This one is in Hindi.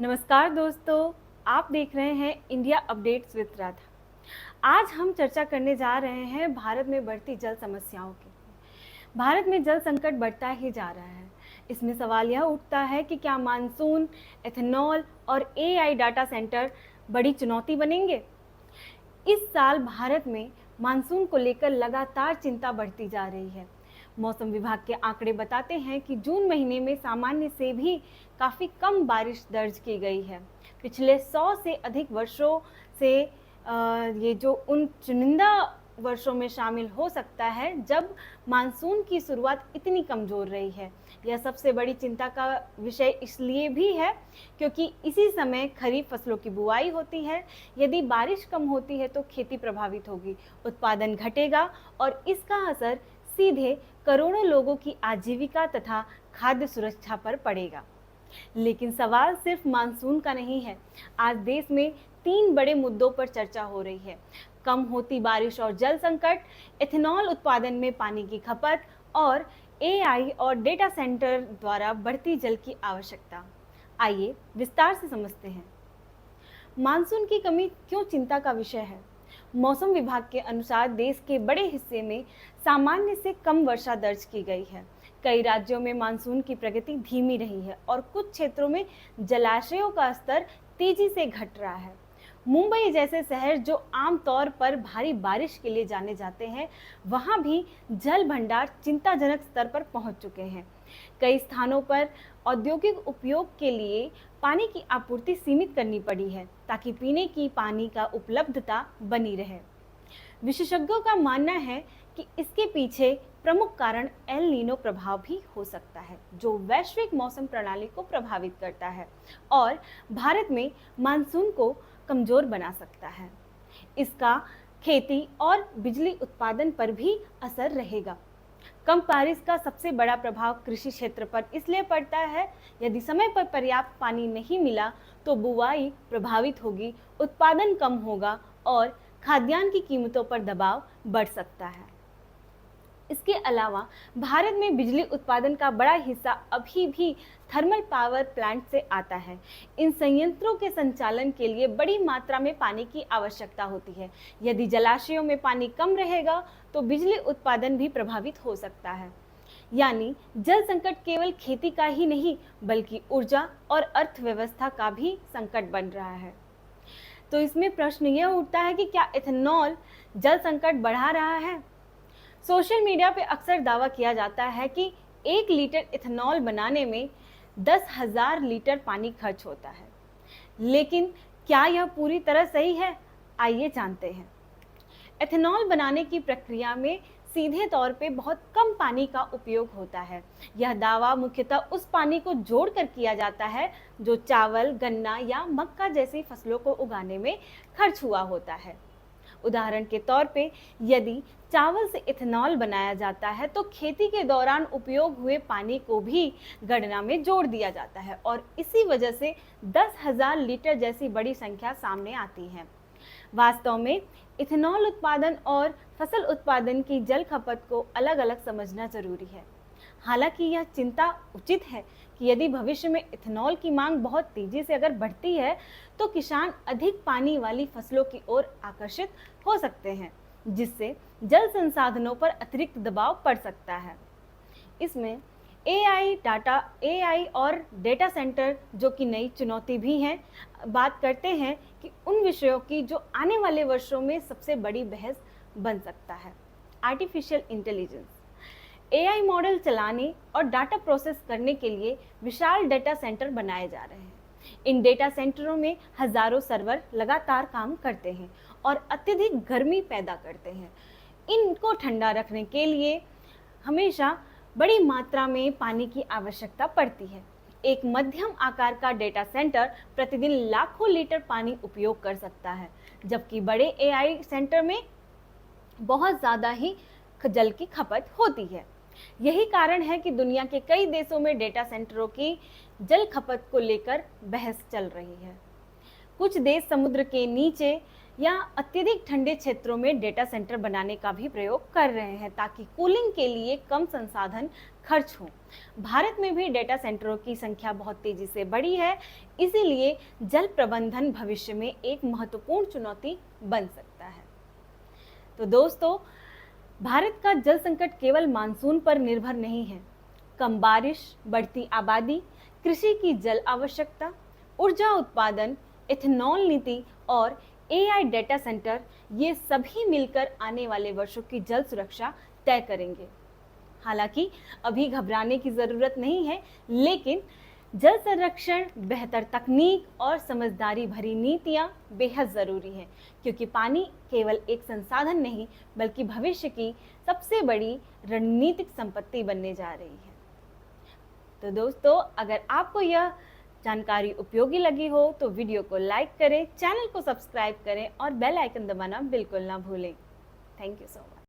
नमस्कार दोस्तों, आप देख रहे हैं इंडिया अपडेट्स विद राधा। आज हम चर्चा करने जा रहे हैं भारत में बढ़ती जल समस्याओं की। भारत में जल संकट बढ़ता ही जा रहा है। इसमें सवाल यह उठता है कि क्या मानसून, एथेनॉल और एआई डाटा सेंटर बड़ी चुनौती बनेंगे। इस साल भारत में मानसून को लेकर लगातार चिंता बढ़ती जा रही है। मौसम विभाग के आंकड़े बताते हैं कि जून महीने में सामान्य से भी काफ़ी कम बारिश दर्ज की गई है। पिछले 100 से अधिक वर्षों से ये जो उन चुनिंदा वर्षों में शामिल हो सकता है जब मानसून की शुरुआत इतनी कमज़ोर रही है। यह सबसे बड़ी चिंता का विषय इसलिए भी है क्योंकि इसी समय खरीफ फसलों की बुआई होती है। यदि बारिश कम होती है तो खेती प्रभावित होगी, उत्पादन घटेगा और इसका असर सीधे करोड़ों लोगों की आजीविका तथा खाद्य सुरक्षा पर पड़ेगा। लेकिन सवाल सिर्फ मानसून का नहीं है। आज देश में 3 बड़े मुद्दों पर चर्चा हो रही है: कम होती बारिश और जल संकट, एथेनॉल उत्पादन में पानी की खपत और एआई और डेटा सेंटर द्वारा बढ़ती जल की आवश्यकता। आइए विस्तार से समझते हैं। मानसून की कमी क्यों चिंता का विषय है। मौसम विभाग के अनुसार देश के बड़े हिस्से में सामान्य से कम वर्षा दर्ज की गई है। कई राज्यों में मानसून की प्रगति धीमी रही है और कुछ क्षेत्रों में जलाशयों का स्तर तेजी से घट रहा है। मुंबई जैसे शहर जो आमतौर पर भारी बारिश के लिए जाने जाते हैं, वहां भी जल भंडार चिंताजनक स्तर पर पहुंच चुके हैं। कई स्थानों पर औद्योगिक उपयोग के लिए पानी की आपूर्ति सीमित करनी पड़ी है ताकि पीने की पानी का उपलब्धता बनी रहे। विशेषज्ञों का मानना है कि इसके पीछे प्रमुख कारण एल नीनो प्रभाव भी हो सकता है, जो वैश्विक मौसम प्रणाली को प्रभावित करता है और भारत में मानसून को कमजोर बना सकता है। इसका खेती और बिजली उत्पादन पर भी असर रहेगा। कम बारिश का सबसे बड़ा प्रभाव कृषि क्षेत्र पर इसलिए पड़ता है। यदि समय पर पर्याप्त पानी नहीं मिला तो बुवाई प्रभावित होगी, उत्पादन कम होगा और खाद्यान्न की कीमतों पर दबाव बढ़ सकता है। इसके अलावा भारत में बिजली उत्पादन का बड़ा हिस्सा अभी भी थर्मल पावर प्लांट से आता है। इन संयंत्रों के संचालन के लिए बड़ी मात्रा में पानी की आवश्यकता होती है। यदि जलाशयों में पानी कम रहेगा तो बिजली उत्पादन भी प्रभावित हो सकता है। यानी जल संकट केवल खेती का ही नहीं बल्कि ऊर्जा और अर्थव्यवस्था का भी संकट बन रहा है। तो इसमें प्रश्न यह उठता है कि क्या एथेनॉल जल संकट बढ़ा रहा है। सोशल मीडिया पे अक्सर दावा किया जाता है कि 1 लीटर इथेनॉल बनाने में 10,000 लीटर पानी खर्च होता है, लेकिन क्या यह पूरी तरह सही है? आइए जानते हैं। एथेनॉल बनाने की प्रक्रिया में सीधे तौर पे बहुत कम पानी का उपयोग होता है। यह दावा मुख्यतः उस पानी को जोड़कर किया जाता है जो चावल, गन्ना या मक्का जैसी फसलों को उगाने में खर्च हुआ होता है। उदाहरण के तौर पे यदि चावल से इथेनॉल बनाया जाता है तो खेती के दौरान उपयोग हुए पानी को भी गणना में जोड़ दिया जाता है और इसी वजह से 10,000 लीटर जैसी बड़ी संख्या सामने आती है। वास्तव में इथेनॉल उत्पादन और फसल उत्पादन की जल खपत को अलग अलग समझना जरूरी है। हालांकि यह चिंता उचित है कि यदि भविष्य में इथेनॉल की मांग बहुत तेजी से अगर बढ़ती है तो किसान अधिक पानी वाली फसलों की ओर आकर्षित हो सकते हैं, जिससे जल संसाधनों पर अतिरिक्त दबाव पड़ सकता है। इसमें एआई और डेटा सेंटर जो कि नई चुनौती भी हैं, बात करते हैं कि उन विषयों की जो आने वाले वर्षों में सबसे बड़ी बहस बन सकता है। आर्टिफिशियल इंटेलिजेंस, एआई मॉडल चलाने और डाटा प्रोसेस करने के लिए विशाल डेटा सेंटर बनाए जा रहे हैं। इन डेटा सेंटरों में हजारों सर्वर लगातार काम करते हैं और अत्यधिक गर्मी पैदा करते हैं। इनको ठंडा रखने के लिए हमेशा बड़ी मात्रा में पानी की आवश्यकता पड़ती है। एक मध्यम आकार का डेटा सेंटर प्रतिदिन लाखों लीटर पानी उपयोग कर सकता है, जबकि बड़े एआई सेंटर में बहुत ज़्यादा ही जल की खपत होती है। यही कारण है कि दुनिया के कई देशों में डेटा सेंटरों की जल खपत को लेकर बहस चल रही है। कुछ देश समुद्र के नीचे या अत्यधिक ठंडे क्षेत्रों में डेटा सेंटर बनाने का भी प्रयोग कर रहे हैं ताकि कूलिंग के लिए कम संसाधन खर्च हो। भारत में भी डेटा सेंटरों की संख्या बहुत तेजी से बढ़ी है, इसीलिए जल प्रबंधन भविष्य में एक महत्वपूर्ण चुनौती बन सकता है। तो दोस्तों, भारत का जल संकट केवल मानसून पर निर्भर नहीं है। कम बारिश, बढ़ती आबादी, कृषि की जल आवश्यकता, ऊर्जा उत्पादन, इथेनॉल नीति और एआई डेटा सेंटर, ये सभी मिलकर आने वाले वर्षों की जल सुरक्षा तय करेंगे। हालांकि अभी घबराने की ज़रूरत नहीं है, लेकिन जल संरक्षण, बेहतर तकनीक और समझदारी भरी नीतियां बेहद ज़रूरी हैं, क्योंकि पानी केवल एक संसाधन नहीं बल्कि भविष्य की सबसे बड़ी रणनीतिक संपत्ति बनने जा रही है। तो दोस्तों, अगर आपको यह जानकारी उपयोगी लगी हो तो वीडियो को लाइक करें, चैनल को सब्सक्राइब करें और बेल आइकन दबाना बिल्कुल ना भूलें। Thank you so much.